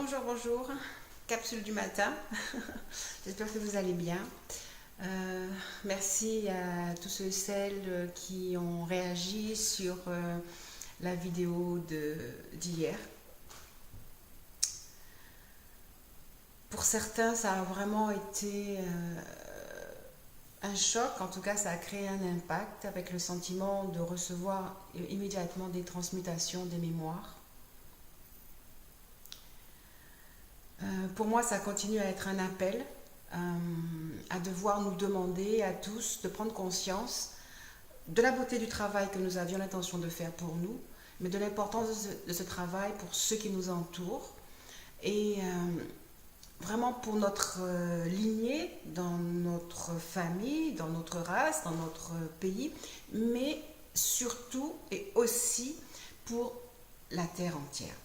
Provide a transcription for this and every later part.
Bonjour, bonjour, capsule du matin, j'espère que vous allez bien. Merci à tous ceux et celles qui ont réagi sur la vidéo d'hier. Pour certains, ça a vraiment été un choc, en tout cas ça a créé un impact avec le sentiment de recevoir immédiatement des transmutations des mémoires. Pour moi, ça continue à être un appel à devoir nous demander à tous de prendre conscience de la beauté du travail que nous avions l'intention de faire pour nous, mais de l'importance de ce travail pour ceux qui nous entourent et vraiment pour notre lignée, dans notre famille, dans notre race, dans notre pays, mais surtout et aussi pour la terre entière.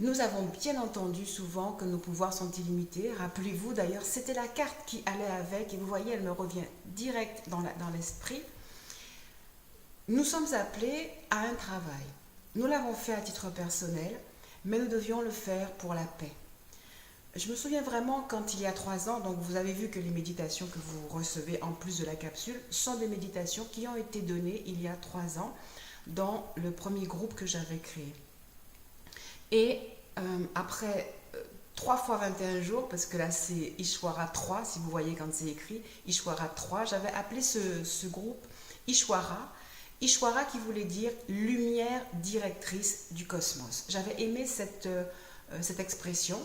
Nous avons bien entendu souvent que nos pouvoirs sont illimités. Rappelez-vous d'ailleurs, c'était la carte qui allait avec, et vous voyez, elle me revient direct dans l'esprit. Nous sommes appelés à un travail. Nous l'avons fait à titre personnel, mais nous devions le faire pour la paix. Je me souviens vraiment quand il y a 3 ans, donc vous avez vu que les méditations que vous recevez en plus de la capsule sont des méditations qui ont été données il y a 3 ans dans le premier groupe que j'avais créé. Et après 3 fois 21 jours, parce que là c'est Ishwara 3, si vous voyez quand c'est écrit, Ishwara 3, j'avais appelé ce groupe Ishwara. Ishwara qui voulait dire lumière directrice du cosmos. J'avais aimé cette expression.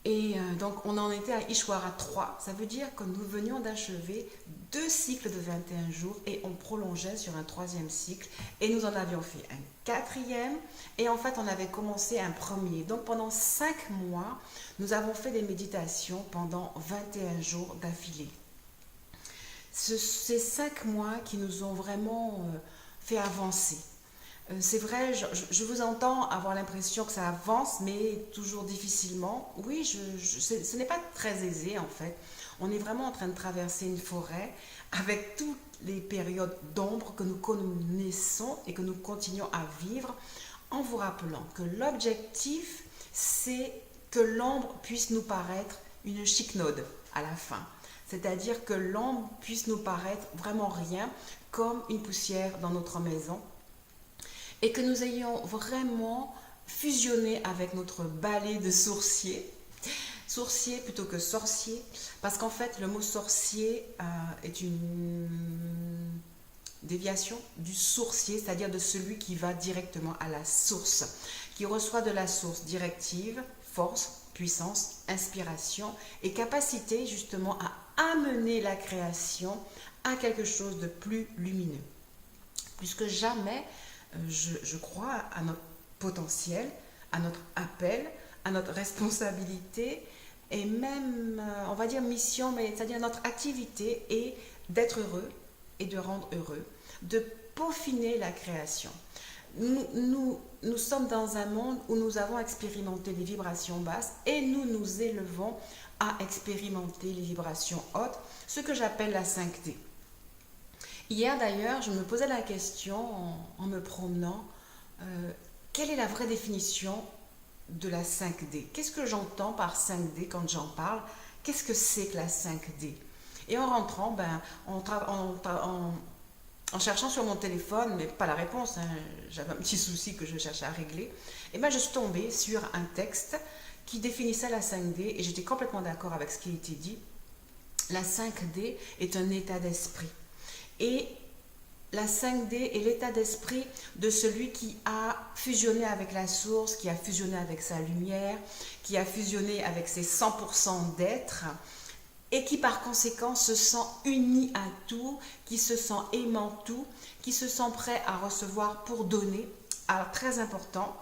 Et donc on en était à Ishwara 3, ça veut dire que nous venions d'achever 2 cycles de 21 jours et on prolongeait sur un 3e cycle et nous en avions fait un 4e et en fait on avait commencé un 1er. Donc pendant 5 mois, nous avons fait des méditations pendant 21 jours d'affilée. Ces 5 mois qui nous ont vraiment fait avancer. C'est vrai, je vous entends avoir l'impression que ça avance, mais toujours difficilement. Oui, ce n'est pas très aisé en fait. On est vraiment en train de traverser une forêt avec toutes les périodes d'ombre que nous connaissons et que nous continuons à vivre, en vous rappelant que l'objectif, c'est que l'ombre puisse nous paraître une chiquenaude à la fin. C'est-à-dire que l'ombre puisse nous paraître vraiment rien, comme une poussière dans notre maison. Et que nous ayons vraiment fusionné avec notre balai de sourcier plutôt que sorcier, parce qu'en fait le mot sorcier est une déviation du sourcier, c'est-à-dire de celui qui va directement à la source, qui reçoit de la source directive, force, puissance, inspiration et capacité justement à amener la création à quelque chose de plus lumineux. Plus que jamais, je crois à notre potentiel, à notre appel, à notre responsabilité et même, on va dire mission, mais c'est-à-dire notre activité est d'être heureux et de rendre heureux, de peaufiner la création. Nous sommes dans un monde où nous avons expérimenté les vibrations basses et nous nous élevons à expérimenter les vibrations hautes, ce que j'appelle la 5D. Hier d'ailleurs, je me posais la question en me promenant, quelle est la vraie définition de la 5D? Qu'est-ce que j'entends par 5D quand j'en parle? Qu'est-ce que c'est que la 5D? Et en rentrant, en cherchant sur mon téléphone, mais pas la réponse, hein, j'avais un petit souci que je cherchais à régler, et je suis tombée sur un texte qui définissait la 5D et j'étais complètement d'accord avec ce qui était dit. La 5D est un état d'esprit. Et la 5D est l'état d'esprit de celui qui a fusionné avec la source, qui a fusionné avec sa lumière, qui a fusionné avec ses 100% d'être et qui par conséquent se sent uni à tout, qui se sent aimant tout, qui se sent prêt à recevoir pour donner. Alors très important.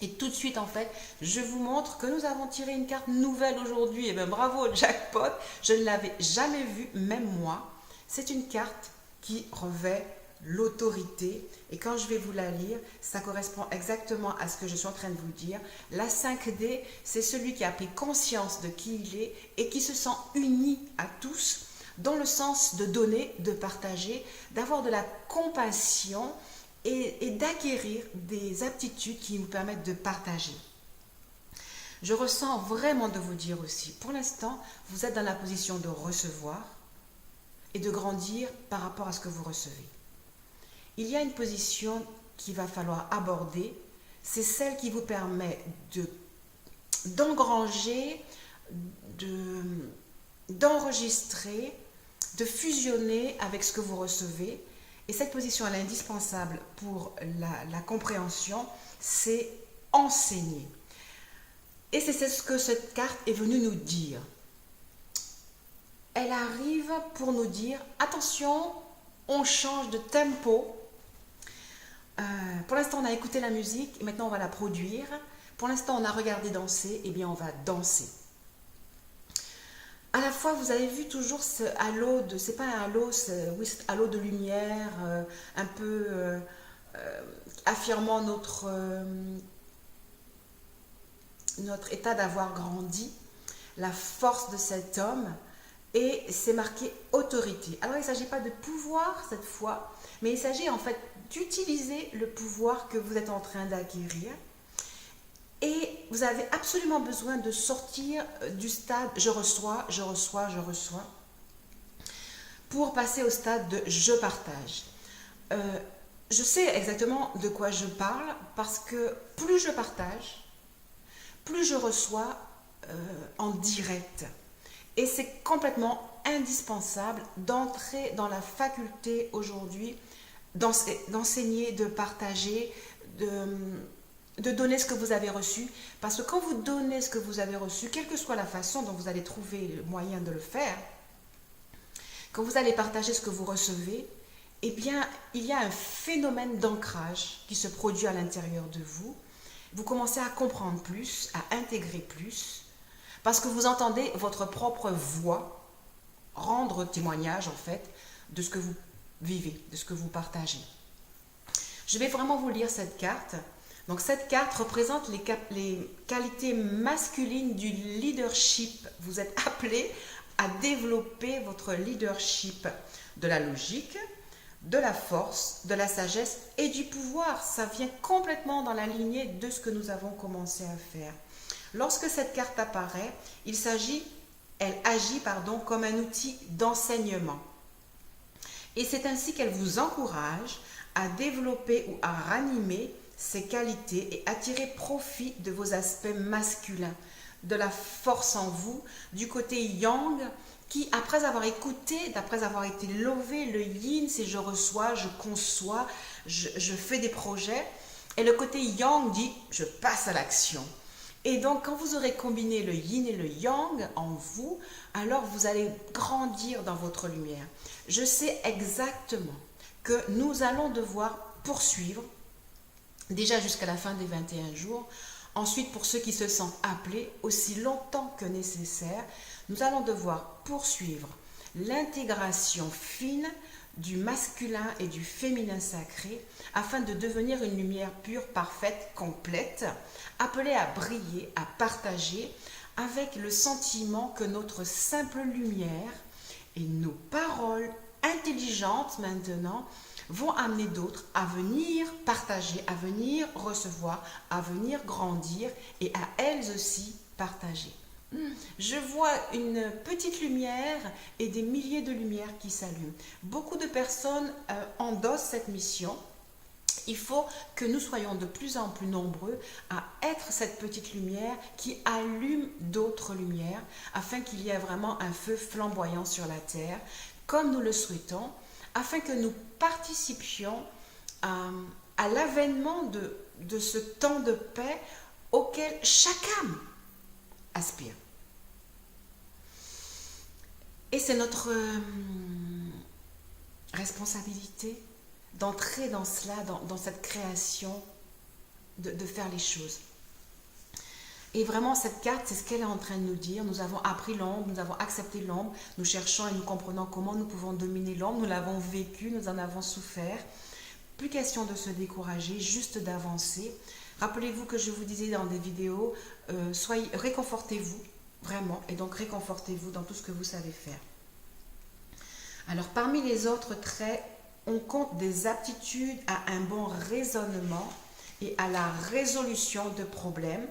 Et tout de suite en fait, je vous montre que nous avons tiré une carte nouvelle aujourd'hui. Et bien bravo jackpot, je ne l'avais jamais vue, même moi. C'est une carte qui revêt l'autorité et quand je vais vous la lire, ça correspond exactement à ce que je suis en train de vous dire. La 5D, c'est celui qui a pris conscience de qui il est et qui se sent uni à tous dans le sens de donner, de partager, d'avoir de la compassion et d'acquérir des aptitudes qui nous permettent de partager. Je ressens vraiment de vous dire aussi, pour l'instant, vous êtes dans la position de recevoir et de grandir par rapport à ce que vous recevez. Il y a une position qu'il va falloir aborder, c'est celle qui vous permet d'engranger, d'enregistrer, de fusionner avec ce que vous recevez. Et cette position, elle est indispensable pour la compréhension, c'est enseigner. Et c'est ce que cette carte est venue nous dire. Elle arrive pour nous dire, attention, on change de tempo. Pour l'instant, on a écouté la musique, et maintenant on va la produire. Pour l'instant, on a regardé danser, et bien on va danser. À la fois, vous avez vu toujours ce halo de, c'est pas un halo, oui, cet halo de lumière, un peu affirmant notre état d'avoir grandi, la force de cet homme, et c'est marqué autorité. Alors il ne s'agit pas de pouvoir cette fois, mais il s'agit en fait d'utiliser le pouvoir que vous êtes en train d'acquérir. Et vous avez absolument besoin de sortir du stade je reçois, je reçois, je reçois, pour passer au stade de je partage. Je sais exactement de quoi je parle parce que plus je partage, plus je reçois en direct. Et c'est complètement indispensable d'entrer dans la faculté aujourd'hui d'enseigner, de partager, de donner ce que vous avez reçu. Parce que quand vous donnez ce que vous avez reçu, quelle que soit la façon dont vous allez trouver le moyen de le faire, quand vous allez partager ce que vous recevez, eh bien, il y a un phénomène d'ancrage qui se produit à l'intérieur de vous. Vous commencez à comprendre plus, à intégrer plus, parce que vous entendez votre propre voix rendre témoignage, en fait, de ce que vous vivez, de ce que vous partagez. Je vais vraiment vous lire cette carte. Donc, cette carte représente les qualités masculines du leadership. Vous êtes appelé à développer votre leadership de la logique, de la force, de la sagesse et du pouvoir. Ça vient complètement dans la lignée de ce que nous avons commencé à faire. Lorsque cette carte apparaît, elle agit comme un outil d'enseignement. Et c'est ainsi qu'elle vous encourage à développer ou à ranimer ces qualités et à tirer profit de vos aspects masculins, de la force en vous, du côté yang, qui, après avoir écouté, après avoir été lové, le yin, c'est je reçois, je conçois, je fais des projets. Et le côté yang dit, je passe à l'action. Et donc, quand vous aurez combiné le yin et le yang en vous, alors vous allez grandir dans votre lumière. Je sais exactement que nous allons devoir poursuivre, déjà jusqu'à la fin des 21 jours. Ensuite, pour ceux qui se sentent appelés, aussi longtemps que nécessaire, nous allons devoir poursuivre l'intégration fine du masculin et du féminin sacré afin de devenir une lumière pure, parfaite, complète, appelée à briller, à partager avec le sentiment que notre simple lumière et nos paroles intelligentes maintenant vont amener d'autres à venir partager, à venir recevoir, à venir grandir et à elles aussi partager. Je vois une petite lumière et des milliers de lumières qui s'allument. Beaucoup de personnes endossent cette mission. Il faut que nous soyons de plus en plus nombreux à être cette petite lumière qui allume d'autres lumières afin qu'il y ait vraiment un feu flamboyant sur la terre, comme nous le souhaitons, afin que nous participions à l'avènement de ce temps de paix auquel chaque âme aspire. Et c'est notre responsabilité d'entrer dans cela, dans cette création, de faire les choses. Et vraiment, cette carte, c'est ce qu'elle est en train de nous dire. Nous avons appris l'ombre, nous avons accepté l'ombre, nous cherchons et nous comprenons comment nous pouvons dominer l'ombre. Nous l'avons vécu, nous en avons souffert. Plus question de se décourager, juste d'avancer. Rappelez-vous que je vous disais dans des vidéos, réconfortez-vous, vraiment, et donc réconfortez-vous dans tout ce que vous savez faire. Alors, parmi les autres traits on compte des aptitudes à un bon raisonnement et à la résolution de problèmes,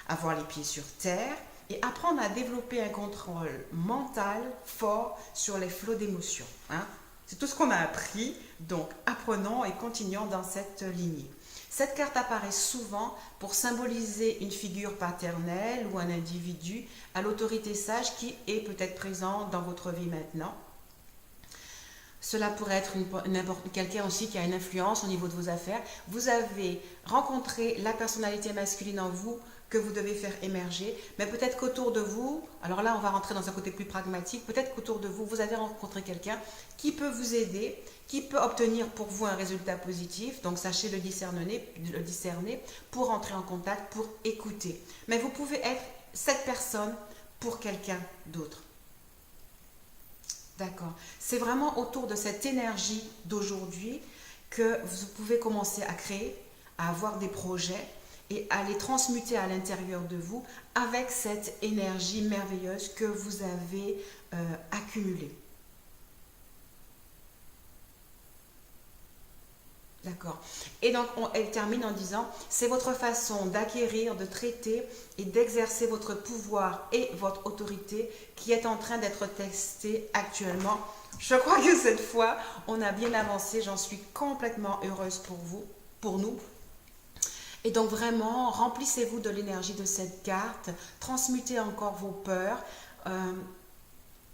avoir les pieds sur terre et apprendre à développer un contrôle mental fort sur les flots d'émotions. Hein. C'est tout ce qu'on a appris, donc apprenons et continuons dans cette lignée. Cette carte apparaît souvent pour symboliser une figure paternelle ou un individu à l'autorité sage qui est peut-être présent dans votre vie maintenant. Cela pourrait être quelqu'un aussi qui a une influence au niveau de vos affaires. Vous avez rencontré la personnalité masculine en vous que vous devez faire émerger, mais peut-être qu'autour de vous, alors là on va rentrer dans un côté plus pragmatique, peut-être qu'autour de vous, vous avez rencontré quelqu'un qui peut vous aider, qui peut obtenir pour vous un résultat positif, donc sachez le discerner pour entrer en contact, pour écouter. Mais vous pouvez être cette personne pour quelqu'un d'autre. D'accord. C'est vraiment autour de cette énergie d'aujourd'hui que vous pouvez commencer à créer, à avoir des projets et à les transmuter à l'intérieur de vous avec cette énergie merveilleuse que vous avez accumulée. D'accord. Et donc, elle termine en disant, c'est votre façon d'acquérir, de traiter et d'exercer votre pouvoir et votre autorité qui est en train d'être testée actuellement. Je crois que cette fois, on a bien avancé. J'en suis complètement heureuse pour vous, pour nous. Et donc vraiment, remplissez-vous de l'énergie de cette carte, transmutez encore vos peurs,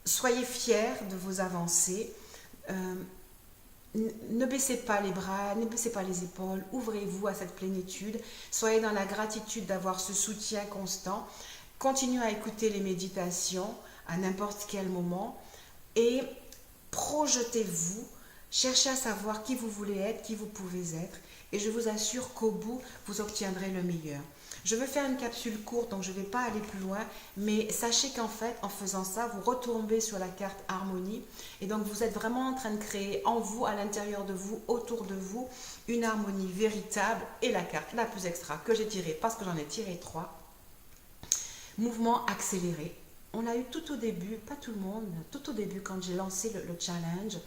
soyez fiers de vos avancées, ne baissez pas les bras, ne baissez pas les épaules, ouvrez-vous à cette plénitude, soyez dans la gratitude d'avoir ce soutien constant, continuez à écouter les méditations à n'importe quel moment et projetez-vous, cherchez à savoir qui vous voulez être, qui vous pouvez être. Et je vous assure qu'au bout, vous obtiendrez le meilleur. Je veux faire une capsule courte, donc je ne vais pas aller plus loin, mais sachez qu'en fait, en faisant ça, vous retombez sur la carte harmonie. Et donc, vous êtes vraiment en train de créer en vous, à l'intérieur de vous, autour de vous, une harmonie véritable. Et la carte la plus extra que j'ai tirée, parce que j'en ai tiré 3, mouvement accéléré. On a eu tout au début, pas tout le monde, tout au début quand j'ai lancé le challenge,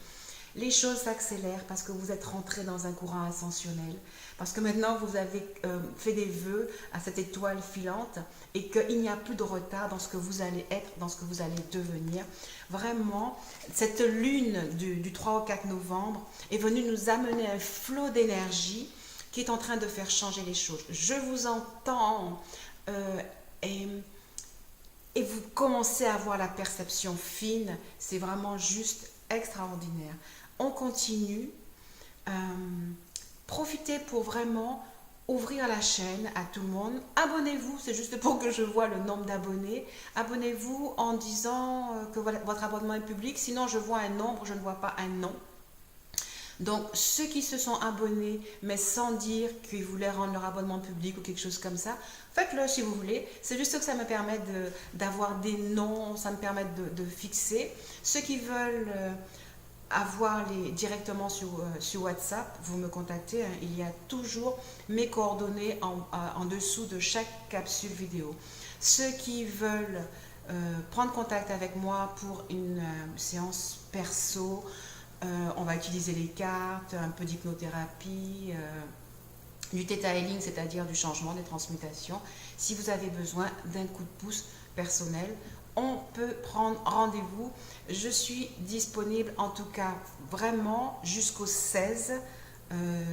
les choses s'accélèrent parce que vous êtes rentré dans un courant ascensionnel, parce que maintenant vous avez fait des vœux à cette étoile filante et qu'il n'y a plus de retard dans ce que vous allez être, dans ce que vous allez devenir. Vraiment, cette lune du 3 au 4 novembre est venue nous amener un flot d'énergie qui est en train de faire changer les choses. Je vous entends et vous commencez à avoir la perception fine, c'est vraiment juste extraordinaire. On continue, profitez pour vraiment ouvrir la chaîne à tout le monde. Abonnez-vous, c'est juste pour que je vois le nombre d'abonnés. Abonnez-vous en disant que votre abonnement est public, sinon je vois un nombre, je ne vois pas un nom. Donc ceux qui se sont abonnés, mais sans dire qu'ils voulaient rendre leur abonnement public ou quelque chose comme ça, faites-le si vous voulez. C'est juste que ça me permet d'avoir des noms, ça me permet de fixer. Ceux qui veulent avoir directement sur WhatsApp, vous me contactez, hein, il y a toujours mes coordonnées en dessous de chaque capsule vidéo. Ceux qui veulent prendre contact avec moi pour une séance perso, on va utiliser les cartes, un peu d'hypnothérapie, du Theta Healing, c'est-à-dire du changement, des transmutations. Si vous avez besoin d'un coup de pouce personnel, on peut prendre rendez-vous. Je suis disponible en tout cas vraiment jusqu'au 16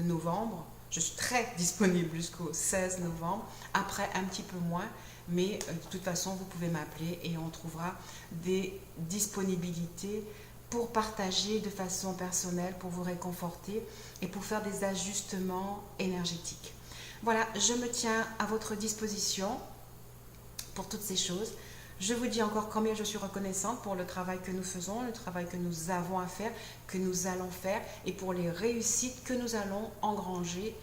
novembre. Je suis très disponible jusqu'au 16 novembre. Après, un petit peu moins. Mais de toute façon, vous pouvez m'appeler et on trouvera des disponibilités pour partager de façon personnelle, pour vous réconforter et pour faire des ajustements énergétiques. Voilà, je me tiens à votre disposition pour toutes ces choses. Je vous dis encore combien je suis reconnaissante pour le travail que nous faisons, le travail que nous avons à faire, que nous allons faire et pour les réussites que nous allons engranger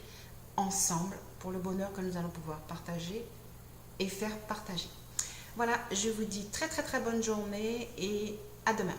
ensemble, pour le bonheur que nous allons pouvoir partager et faire partager. Voilà, je vous dis très très très bonne journée et à demain.